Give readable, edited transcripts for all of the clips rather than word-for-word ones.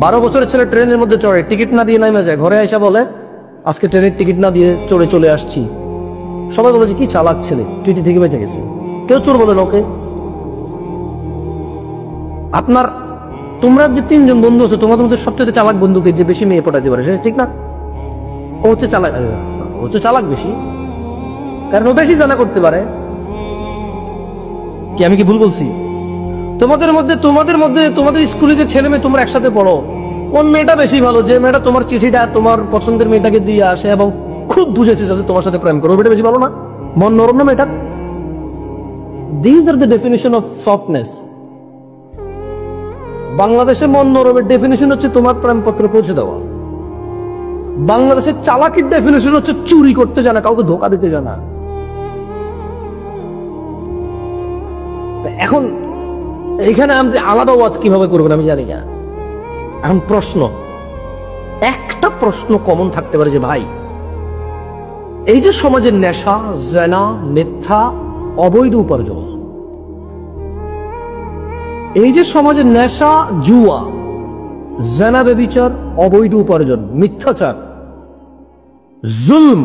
12 বছরের ছেলে ট্রেনের মধ্যে চড়ে, টিকিট না দিয়ে নামে যায়, ঘরে আইসা বলে আজকে ট্রেনের টিকিট না দিয়ে চড়ে চলে আসছি। সবাই বলে যে কি চালাক ছেলে, টিটি থেকে বেঁচে গেছে। কেউ চোর বলে ওকে। আপনার তোমরা যে 3 জন বন্ধু আছে, তোমাদের মধ্যে সবচেয়ে চালাক বন্ধুকে যে বেশি মেয়ে পটাতে পারে, সেটা ঠিক না? ও হচ্ছে চালাক বেশি, কারণ ও বেশি জানা করতে পারে। কি আমি কি ভুল বলছি? তোমাদের মধ্যে স্কুলে যে ছেলে মেয়ে তোমরা একসাথে পড়ো, কোন মেয়েটা বেশি ভালো? যে মেয়েটা তোমার চিঠিটা তোমার পছন্দের মেয়েটাকে দিয়ে আসে এবং খুব বুঝেছে যাতে তোমার সাথে প্রেম করো, ওটা বেশি ভালো না? মন নরম না মেয়েটা? These are the definition of softness. বাংলাদেশে মন নরমের ডেফিনিশন হচ্ছে তোমার প্রেমপত্র পৌঁছে দেওয়া। বাংলাদেশের চালাকির ডেফিনিশন হচ্ছে চুরি করতে জানা, কাউকে ধোকা দিতে জানা। এখন এইখানে আমি আলাদা ওয়াজ কিভাবে করবেন আমি জানি না। এখন একটা প্রশ্ন কমন থাকতে পারে যে ভাই, এই যে সমাজের নেশা, জেনা, মিথ্যা, অবৈধ উপার্জন, এই যে সমাজের নেশা, জুয়া, জেনা, ব্যভিচার, অবৈধ উপার্জন, মিথ্যাচার, জুলম,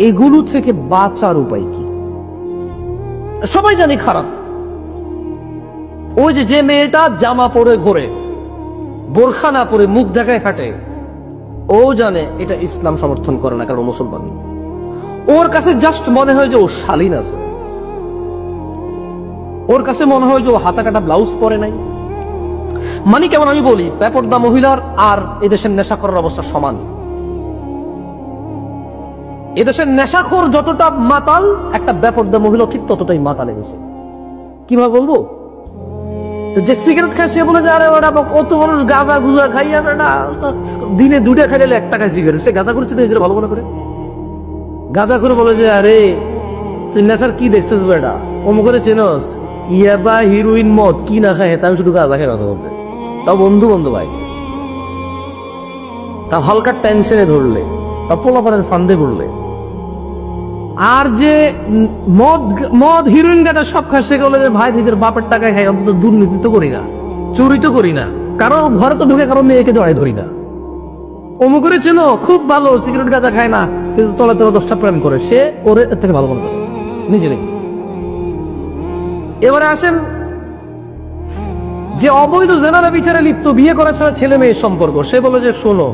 এগুলো থেকে বাঁচার উপায় কি? সবাই জানি খারাপ। ওই যে মেয়েটা জামা পরে ঘোরে, বোরখা না পরে মুখ দেখায় খাটে, ও জানে এটা ইসলাম সমর্থন করে না, কারণ মুসলমান। ওর কাছে জাস্ট মনে হয় যে ও শালীন আছে, ওর কাছে মনে হয় যে ও হাতা কাটা ব্লাউজ পরে নাই। মানে কেমন আমি বলি, বেপরদা মহিলার আর এদেশের নেশা করার অবস্থা সমান। এদেশের নেশাখোর যতটা মাতাল, একটা বেপরদা মহিলা ঠিক ততটাই মাতাল এদেশে। কিভাবে বলবো? যে সিগারেট খায় সে বলে যে আরে ওটা কত মানুষ গাঁজা গুজা খাইয়া দিনে 2টা খাইলে 1 টাকায় সিগারেট, সে গাঁজা করছে নিজেরা ভালো মনে করে। গাঁজা করে বলে যে আরে তুই নেশার কি দেখছিস বেটা, অমুক করে চেনস, ইয়াবা, হিরোইন, মদ কি না খায়, আমি শুধু গাঁজা খাই কথা বলতে। তাও বন্ধু ভাই, তা হালকা টেনশনে ধরলে, তা পোলাপানের ফান্দে পড়লে। আর যে মদ হিরোইন গাঁজা সব খায়, সে বলে যে ভাই নিজের বাপের টাকায় খাই, অন্তত দুর্নীতি তো করি না, চুরি তো করি না, কারণ ঘরে তো ঢুকে কারো মেয়েকে জড়াই ধরি না। অমুক করে চেনো, খুব ভালো, সিগারেট গাঁজা খায় না, কিন্তু তলে 10টা প্রেম করে, সে ওরে এর থেকে ভালো মনে করে নিজেরই। এবারে আসেন যে অবৈধ জেনারা বিচারে লিপ্ত, বিয়ে করা ছাড়া ছেলে মেয়ের সম্পর্ক, সে বলে যে শোনো,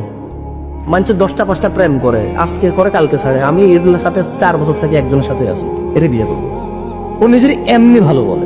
মানুষের 10টা-5টা প্রেম করে, আজকে করে কালকে ছাড়ে, আমি এর সাথে 4 বছর থেকে একজনের সাথে আছি, এর বিয়ে করবো। ও নিজের এমনি ভালো বলে।